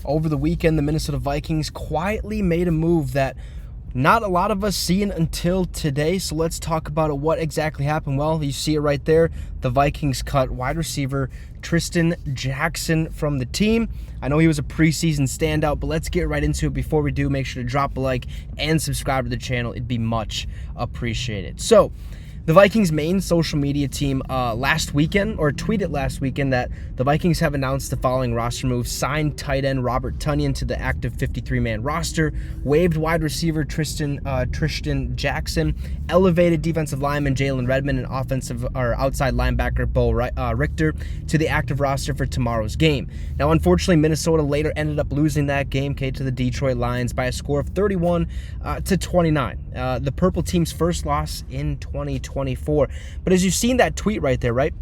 Over the weekend, the Minnesota Vikings quietly made a move that not a lot of us seen until today, so let's talk about it. What exactly happened? Well, you see it right there. The Vikings cut wide receiver Trishton Jackson from the team. I know he was a preseason standout, but let's get right into it. Before we do, make sure to drop a like and subscribe to the channel. It'd be much appreciated. So, the Vikings' main social media team tweeted last weekend that the Vikings have announced the following roster moves: signed tight end Robert Tonyan to the active 53-man roster, waived wide receiver Trishton Jackson, elevated defensive lineman Jalen Redmond, and outside linebacker Bo Richter to the active roster for tomorrow's game. Now, unfortunately, Minnesota later ended up losing that game to the Detroit Lions by a score of 31-29. The Purple team's first loss in 2024. But as you've seen that tweet right there, right?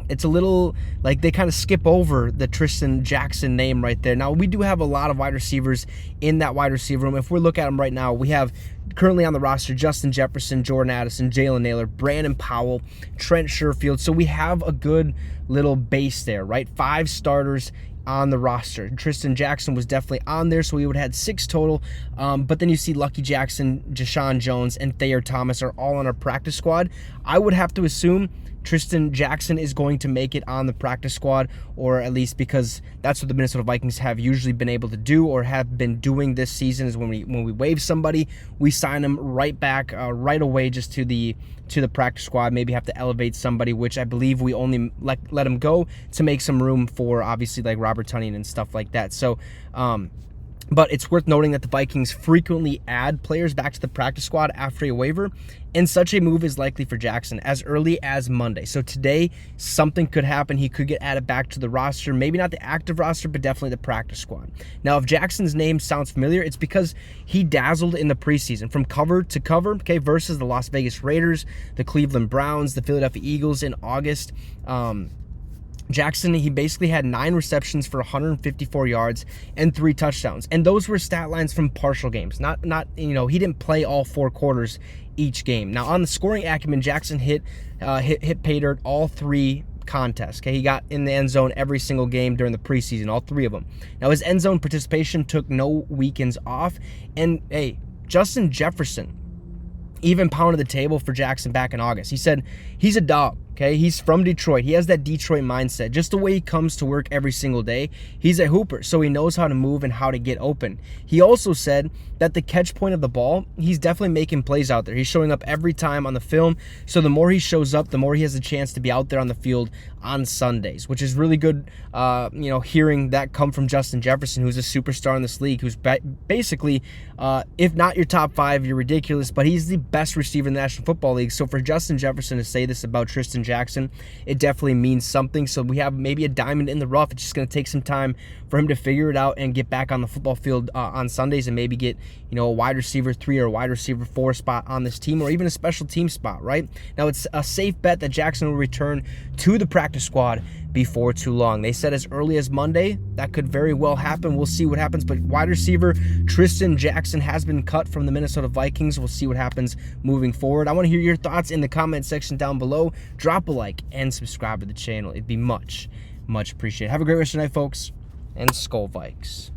It's a little like they kind of skip over the Trishton Jackson name right there. Now, we do have a lot of wide receivers in that wide receiver room. If we look at them right now, we have currently on the roster Justin Jefferson, Jordan Addison, Jalen Naylor, Brandon Powell, Trent Sherfield. So we have a good little base there, right? 5 starters on the roster. Trishton Jackson was definitely on there, so we would have had 6 total. But then you see Lucky Jackson, Jashawn Jones, and Thayer Thomas are all on our practice squad. I would have to assume Trishton Jackson is going to make it on the practice squad, or at least because that's what the Minnesota Vikings have usually been able to do or have been doing this season, is when we waive somebody, we sign them right back right away just to the practice squad. Maybe have to elevate somebody, which I believe we only let him go to make some room for obviously like Robert Tonyan and stuff like that. So but it's worth noting that the Vikings frequently add players back to the practice squad after a waiver, and such a move is likely for Jackson as early as Monday. So today, something could happen. He could get added back to the roster, maybe not the active roster, but definitely the practice squad. Now, if Jackson's name sounds familiar, it's because he dazzled in the preseason from cover to cover, versus the Las Vegas Raiders, the Cleveland Browns, the Philadelphia Eagles in August. Jackson, he basically had 9 receptions for 154 yards and 3 touchdowns. And those were stat lines from partial games. Not he didn't play all 4 quarters each game. Now, on the scoring acumen, Jackson hit pay dirt all 3 contests. He got in the end zone every single game during the preseason, all 3 of them. Now, his end zone participation took no weekends off. And, hey, Justin Jefferson even pounded the table for Jackson back in August. He said he's a dog. He's from Detroit. He has that Detroit mindset. Just the way he comes to work every single day, he's a hooper, so he knows how to move and how to get open. He also said that the catch point of the ball, he's definitely making plays out there. He's showing up every time on the film, so the more he shows up, the more he has a chance to be out there on the field on Sundays, which is really good, hearing that come from Justin Jefferson, who's a superstar in this league, who's basically, if not your top 5, you're ridiculous, but he's the best receiver in the National Football League. So for Justin Jefferson to say this about Trishton Jackson, it definitely means something. So we have maybe a diamond in the rough. It's just going to take some time for him to figure it out and get back on the football field on Sundays, and maybe get a wide receiver 3 or a wide receiver 4 spot on this team, or even a special team spot, right? Now, it's a safe bet that Jackson will return to the practice squad before too long. They said as early as Monday. That could very well happen. We'll see what happens. But wide receiver Trishton Jackson has been cut from the Minnesota Vikings. We'll see what happens moving forward. I want to hear your thoughts in the comment section down below. Drop a like and subscribe to the channel. It'd be much, much appreciated. Have a great rest of the night, folks, and Skol Vikes.